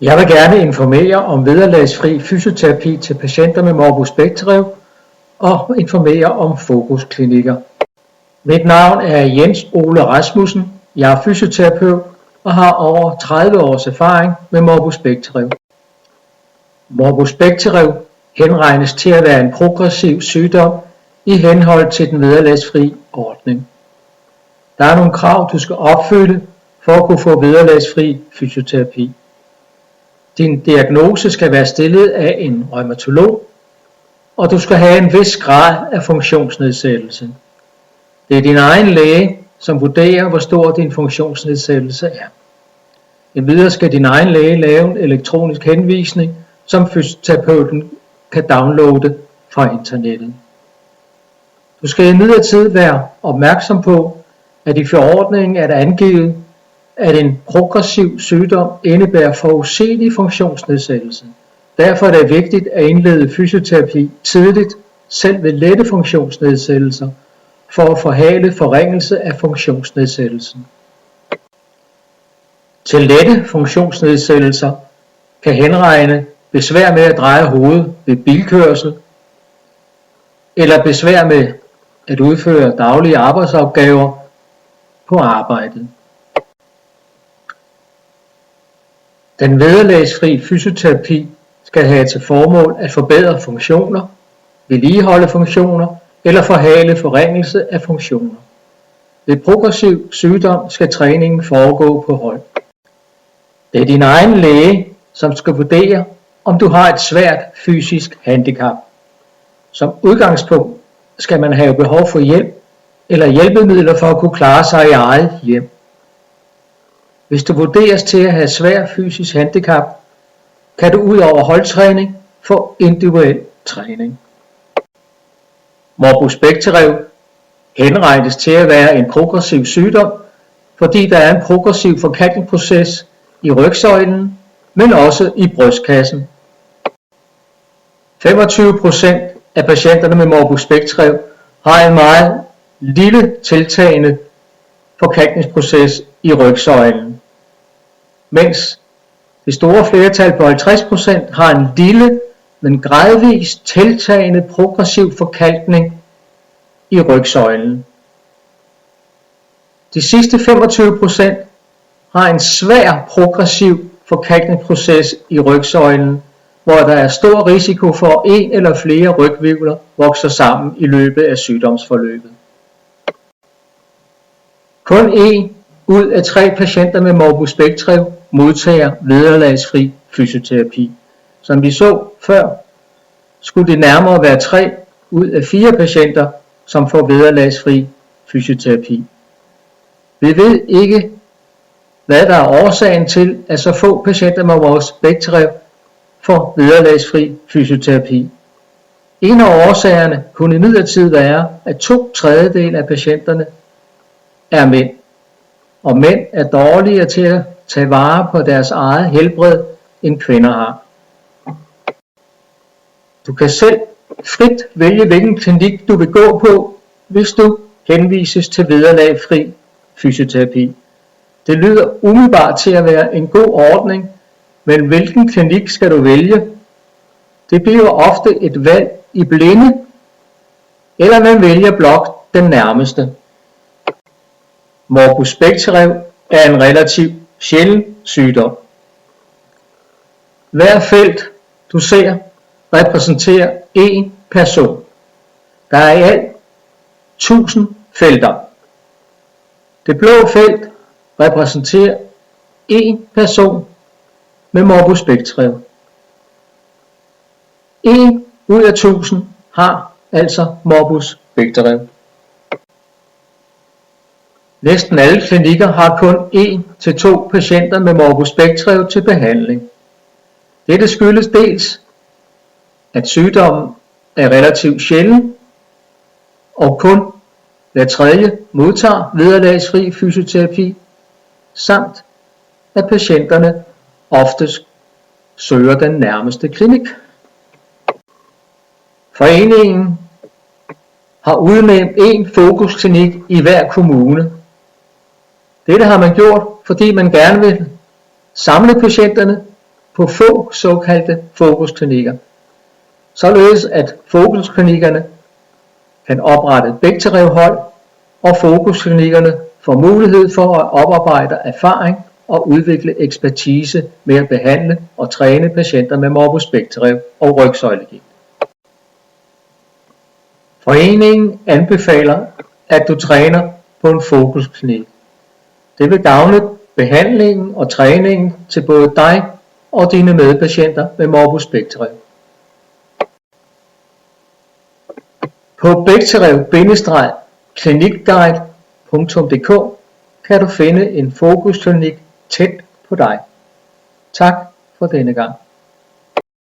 Jeg vil gerne informere om vederlagsfri fysioterapi til patienter med morbus Bechterew og informere om fokusklinikker. Mit navn er Jens Ole Rasmussen. Jeg er fysioterapeut og har over 30 års erfaring med morbus Bechterew. Morbus Bechterew henregnes til at være en progressiv sygdom i henhold til den vederlagsfri ordning. Der er nogle krav, du skal opfylde for at kunne få vederlagsfri fysioterapi. Din diagnose skal være stillet af en reumatolog, og du skal have en vis grad af funktionsnedsættelse. Det er din egen læge, som vurderer, hvor stor din funktionsnedsættelse er. Endvidere skal din egen læge lave en elektronisk henvisning, som fysioterapeuten kan downloade fra internettet. Du skal imidlertid være opmærksom på, at i forordningen er der angivet, at en progressiv sygdom indebærer forudsigelig funktionsnedsættelse. Derfor er det vigtigt at indlede fysioterapi tidligt, selv ved lette funktionsnedsættelser, for at forhale forringelse af funktionsnedsættelsen. Til lette funktionsnedsættelser kan henregne besvær med at dreje hovedet ved bilkørsel, eller besvær med at udføre daglige arbejdsopgaver på arbejdet. Den vederlagsfri fysioterapi skal have til formål at forbedre funktioner, vedligeholde funktioner eller forhale forringelse af funktioner. Ved progressiv sygdom skal træningen foregå på hold. Det er din egen læge, som skal vurdere, om du har et svært fysisk handicap. Som udgangspunkt skal man have behov for hjælp eller hjælpemidler for at kunne klare sig i eget hjem. Hvis du vurderes til at have svært fysisk handicap, kan du ud over holdtræning få individuel træning. Morbus Bechterew henregnes til at være en progressiv sygdom, fordi der er en progressiv forkalkningsproces i rygsøjlen, men også i brystkassen. 25% af patienterne med morbus Bechterew har en meget lille tiltagende forkalkningsproces i rygsøjlen, mens det store flertal på 50% har en lille, men gradvist tiltagende progressiv forkalkning i rygsøjlen. De sidste 25% har en svær progressiv forkalkningsproces i rygsøjlen, hvor der er stor risiko for, at en eller flere ryghvirvler vokser sammen i løbet af sygdomsforløbet. Kun 1 ud af 3 patienter med morbus Bechterew modtager vederlagsfri fysioterapi. Som vi så før, skulle det nærmere være 3 ud af 4 patienter, som får vederlagsfri fysioterapi. Vi ved ikke, hvad der er årsagen til, at så få patienter med morbus Bechterew får vederlagsfri fysioterapi. En af årsagerne kunne imidlertid være, at 2/3 af patienterne er mænd, og mænd er dårligere til at tage vare på deres eget helbred, end kvinder har. Du kan selv frit vælge, hvilken klinik du vil gå på, hvis du henvises til vederlagsfri fysioterapi. Det lyder umiddelbart til at være en god ordning, men hvilken klinik skal du vælge? Det bliver ofte et valg i blinde, eller man vælger blot den nærmeste. Morbus Bechterew er en relativt sjælden sygdom. Hver felt du ser repræsenterer en person. Der er i alt 1000 felter. Det blå felt repræsenterer en person med morbus Bechterew. 1 ud af 1000 har altså morbus Bechterew. Næsten alle klinikker har kun 1 til 2 patienter med morbus Bechterew til behandling. Dette skyldes dels, at sygdommen er relativt sjælden, og kun hver tredje modtager vederlagsfri fysioterapi, samt at patienterne oftest søger den nærmeste klinik. Foreningen har udnævnt en fokusklinik i hver kommune. Dette har man gjort, fordi man gerne vil samle patienterne på få såkaldte fokusklinikker, således at fokusklinikkerne kan oprette bækterevhold, og fokusklinikkerne får mulighed for at oparbejde erfaring og udvikle ekspertise med at behandle og træne patienter med morbus bækterv og rygsøjlegigt. Foreningen anbefaler, at du træner på en fokusklinik. Det vil gavne behandlingen og træningen til både dig og dine medpatienter med morbus bækterv. På bækterv-klinikguide.dk kan du finde en fokusklinik tæt på dig. Tak for denne gang.